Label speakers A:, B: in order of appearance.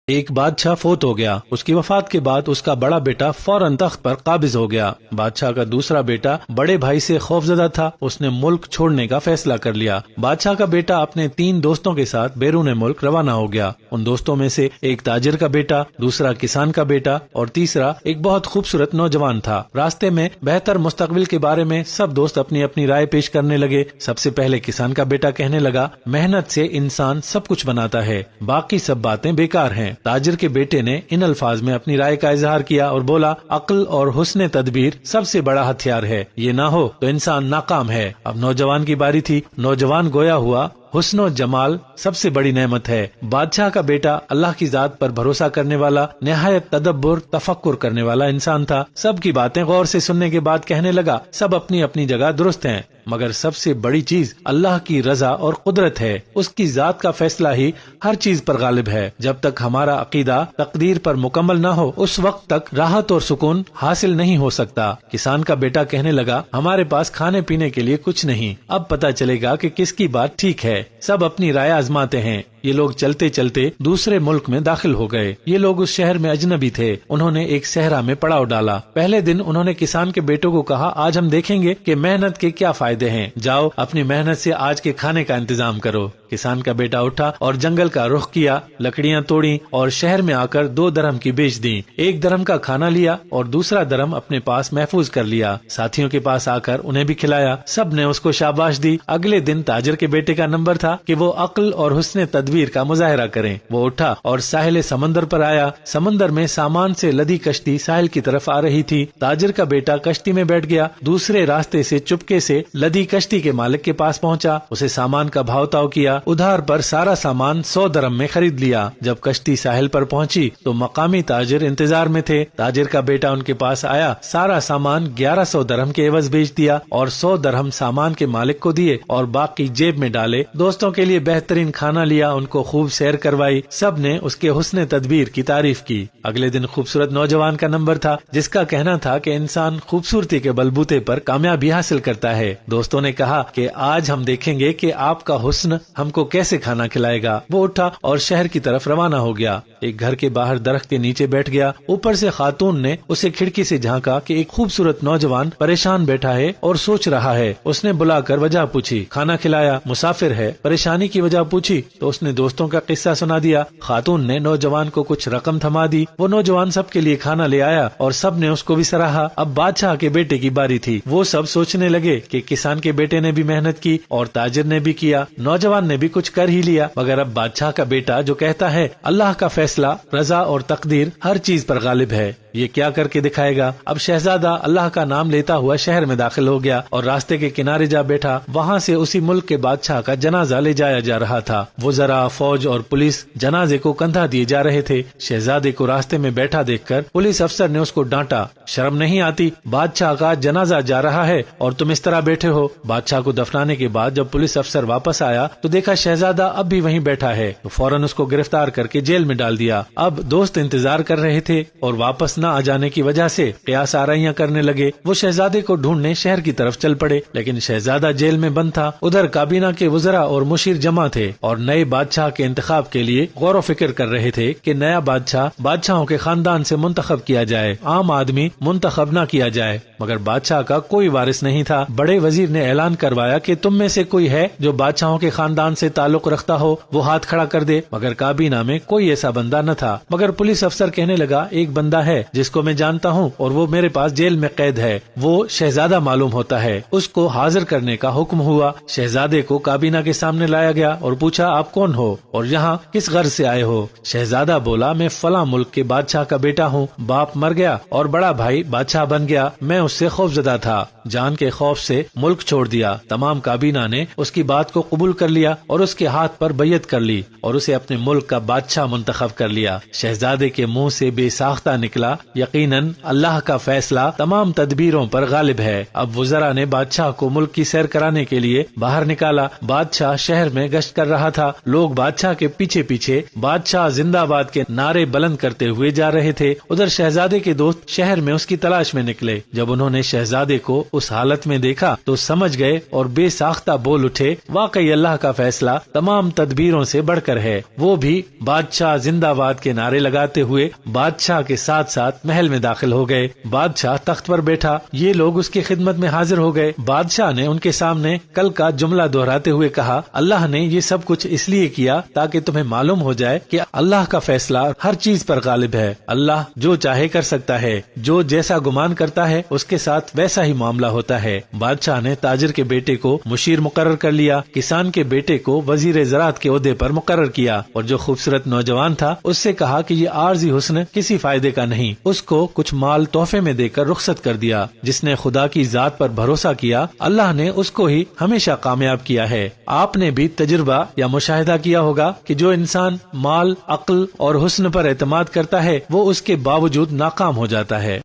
A: ایک بادشاہ فوت ہو گیا، اس کی وفات کے بعد اس کا بڑا بیٹا فوراً تخت پر قابض ہو گیا۔ بادشاہ کا دوسرا بیٹا بڑے بھائی سے خوفزدہ تھا، اس نے ملک چھوڑنے کا فیصلہ کر لیا۔ بادشاہ کا بیٹا اپنے 3 دوستوں کے ساتھ بیرون ملک روانہ ہو گیا۔ ان دوستوں میں سے ایک تاجر کا بیٹا، دوسرا کسان کا بیٹا اور تیسرا ایک بہت خوبصورت نوجوان تھا۔ راستے میں بہتر مستقبل کے بارے میں سب دوست اپنی اپنی رائے پیش کرنے لگے۔ سب سے پہلے کسان کا بیٹا کہنے لگا، محنت سے انسان سب کچھ بناتا ہے، باقی سب باتیں بیکار ہیں۔ تاجر کے بیٹے نے ان الفاظ میں اپنی رائے کا اظہار کیا اور بولا، عقل اور حسن تدبیر سب سے بڑا ہتھیار ہے، یہ نہ ہو تو انسان ناکام ہے۔ اب نوجوان کی باری تھی۔ نوجوان گویا ہوا، حسن و جمال سب سے بڑی نعمت ہے۔ بادشاہ کا بیٹا اللہ کی ذات پر بھروسہ کرنے والا، نہایت تدبر تفکر کرنے والا انسان تھا۔ سب کی باتیں غور سے سننے کے بعد کہنے لگا، سب اپنی اپنی جگہ درست ہیں، مگر سب سے بڑی چیز اللہ کی رضا اور قدرت ہے۔ اس کی ذات کا فیصلہ ہی ہر چیز پر غالب ہے۔ جب تک ہمارا عقیدہ تقدیر پر مکمل نہ ہو، اس وقت تک راحت اور سکون حاصل نہیں ہو سکتا۔ کسان کا بیٹا کہنے لگا، ہمارے پاس کھانے پینے کے لیے کچھ نہیں، اب پتہ چلے گا کہ کس کی بات ٹھیک ہے۔ سب اپنی رائے آزماتے ہیں۔ یہ لوگ چلتے چلتے دوسرے ملک میں داخل ہو گئے۔ یہ لوگ اس شہر میں اجنبی تھے۔ انہوں نے ایک صحرا میں پڑاؤ ڈالا۔ پہلے دن انہوں نے کسان کے بیٹوں کو کہا، آج ہم دیکھیں گے کہ محنت کے کیا فائدے ہیں، جاؤ اپنی محنت سے آج کے کھانے کا انتظام کرو۔ کسان کا بیٹا اٹھا اور جنگل کا رخ کیا، لکڑیاں توڑی اور شہر میں آ کر 2 درہم کی بیچ دیں۔ 1 درہم کا کھانا لیا اور دوسرا درہم اپنے پاس محفوظ کر لیا۔ ساتھیوں کے پاس آ کر انہیں بھی کھلایا۔ سب نے اس کو شاباش دی۔ اگلے دن تاجر کے بیٹے کا نمبر تھا کہ وہ عقل اور حسن تدبیر کا مظاہرہ کریں۔ وہ اٹھا اور ساحل سمندر پر آیا۔ سمندر میں سامان سے لدی کشتی ساحل کی طرف آ رہی تھی۔ تاجر کا بیٹا کشتی میں بیٹھ گیا، دوسرے راستے سے چپکے سے لدی کشتی کے مالک کے پاس پہنچا، اسے سامان کا بھاؤ تاؤ کیا۔ ادھار پر سارا سامان 100 درہم میں خرید لیا۔ جب کشتی ساحل پر پہنچی تو مقامی تاجر انتظار میں تھے۔ تاجر کا بیٹا ان کے پاس آیا، سارا سامان 1100 درہم کے عوض بیچ دیا اور 100 درہم سامان کے مالک کو دیے اور باقی جیب میں ڈالے۔ دوستوں کے لیے بہترین کھانا لیا، ان کو خوب سیر کروائی۔ سب نے اس کے حسن تدبیر کی تعریف کی۔ اگلے دن خوبصورت نوجوان کا نمبر تھا، جس کا کہنا تھا کہ انسان خوبصورتی کے بلبوتے پر کامیابی حاصل کرتا ہے۔ دوستوں نے کہا کہ آج ہم دیکھیں گے کہ آپ کا حسن ہم کو کیسے کھانا کھلائے گا۔ وہ اٹھا اور شہر کی طرف روانہ ہو گیا۔ ایک گھر کے باہر درخت کے نیچے بیٹھ گیا۔ اوپر سے خاتون نے اسے کھڑکی سے جھانکا کہ ایک خوبصورت نوجوان پریشان بیٹھا ہے اور سوچ رہا ہے۔ اس نے بلا کر وجہ پوچھی، کھانا کھلایا۔ مسافر ہے، پریشانی کی وجہ پوچھی تو اس نے دوستوں کا قصہ سنا دیا۔ خاتون نے نوجوان کو کچھ رقم تھما دی۔ وہ نوجوان سب کے لیے کھانا لے آیا اور سب نے اس کو بھی سراہا۔ اب بادشاہ کے بیٹے کی باری تھی۔ وہ سب سوچنے لگے کہ کسان کے بیٹے نے بھی محنت کی اور تاجر نے بھی کیا، نوجوان نے بھی کچھ کر ہی لیا، مگر اب بادشاہ کا بیٹا جو کہتا ہے اللہ کا فیصلہ، رضا اور تقدیر ہر چیز پر غالب ہے، یہ کیا کر کے دکھائے گا۔ اب شہزادہ اللہ کا نام لیتا ہوا شہر میں داخل ہو گیا اور راستے کے کنارے جا بیٹھا۔ وہاں سے اسی ملک کے بادشاہ کا جنازہ لے جایا جا رہا تھا۔ وزراء، فوج اور پولیس جنازے کو کندھا دیے جا رہے تھے۔ شہزادے کو راستے میں بیٹھا دیکھ کر پولیس افسر نے اس کو ڈانٹا، شرم نہیں آتی؟ بادشاہ کا جنازہ جا رہا ہے اور تم اس طرح بیٹھے ہو۔ بادشاہ کو دفنانے کے بعد جب پولیس افسر واپس آیا تو دیکھا شہزادہ اب بھی وہیں بیٹھا ہے، تو فوراً اس کو گرفتار کر کے جیل میں ڈال دیا۔ اب دوست انتظار کر رہے تھے اور واپس نہ آ جانے کی وجہ سے قیاس آرائیاں کرنے لگے۔ وہ شہزادے کو ڈھونڈنے شہر کی طرف چل پڑے، لیکن شہزادہ جیل میں بند تھا۔ ادھر کابینہ کے وزراء اور مشیر جمع تھے اور نئے بادشاہ کے انتخاب کے لیے غور و فکر کر رہے تھے کہ نیا بادشاہ بادشاہوں کے خاندان سے منتخب کیا جائے، عام آدمی منتخب نہ کیا جائے۔ مگر بادشاہ کا کوئی وارث نہیں تھا۔ بڑے وزیر نے اعلان کروایا کہ تم میں سے کوئی ہے جو بادشاہوں کے خاندان سے تعلق رکھتا ہو، وہ ہاتھ کھڑا کر دے، مگر کابینہ میں کوئی ایسا بندہ نہ تھا۔ مگر پولیس افسر کہنے لگا، ایک بندہ ہے جس کو میں جانتا ہوں اور وہ میرے پاس جیل میں قید ہے، وہ شہزادہ معلوم ہوتا ہے۔ اس کو حاضر کرنے کا حکم ہوا۔ شہزادے کو کابینہ کے سامنے لایا گیا اور پوچھا، آپ کون ہو اور یہاں کس غرض سے آئے ہو؟ شہزادہ بولا، میں فلاں ملک کے بادشاہ کا بیٹا ہوں، باپ مر گیا اور بڑا بھائی بادشاہ بن گیا، میں اس سے خوفزدہ تھا، جان کے خوف سے ملک چھوڑ دیا۔ تمام کابینہ نے اس کی بات کو قبول کر لیا اور اس کے ہاتھ پر بیعت کر لی اور اسے اپنے ملک کا بادشاہ منتخب کر لیا۔ شہزادے کے منہ سے بے ساختہ نکلا، یقیناً اللہ کا فیصلہ تمام تدبیروں پر غالب ہے۔ اب وزراء نے بادشاہ کو ملک کی سیر کرانے کے لیے باہر نکالا۔ بادشاہ شہر میں گشت کر رہا تھا۔ لوگ بادشاہ کے پیچھے پیچھے بادشاہ زندہ باد کے نعرے بلند کرتے ہوئے جا رہے تھے۔ ادھر شہزادے کے دوست شہر میں اس کی تلاش میں نکلے۔ جب انہوں نے شہزادے کو اس حالت میں دیکھا تو سمجھ گئے اور بے ساختہ بول اٹھے، واقعی اللہ کا فیصلہ تمام تدبیروں سے بڑھ کر ہے، وہ بھی بادشاہ زندہ زندہ باد کے نعرے لگاتے ہوئے بادشاہ کے ساتھ ساتھ محل میں داخل ہو گئے۔ بادشاہ تخت پر بیٹھا، یہ لوگ اس کی خدمت میں حاضر ہو گئے۔ بادشاہ نے ان کے سامنے کل کا جملہ دہراتے ہوئے کہا، اللہ نے یہ سب کچھ اس لیے کیا تاکہ تمہیں معلوم ہو جائے کہ اللہ کا فیصلہ ہر چیز پر غالب ہے۔ اللہ جو چاہے کر سکتا ہے، جو جیسا گمان کرتا ہے اس کے ساتھ ویسا ہی معاملہ ہوتا ہے۔ بادشاہ نے تاجر کے بیٹے کو مشیر مقرر کر لیا، کسان کے بیٹے کو وزیر زراعت کے عہدے پر مقرر کیا، اور جو خوبصورت نوجوان تھا اس سے کہا کہ یہ عارضی حسن کسی فائدے کا نہیں، اس کو کچھ مال تحفے میں دے کر رخصت کر دیا۔ جس نے خدا کی ذات پر بھروسہ کیا، اللہ نے اس کو ہی ہمیشہ کامیاب کیا ہے۔ آپ نے بھی تجربہ یا مشاہدہ کیا ہوگا کہ جو انسان مال، عقل اور حسن پر اعتماد کرتا ہے وہ اس کے باوجود ناکام ہو جاتا ہے۔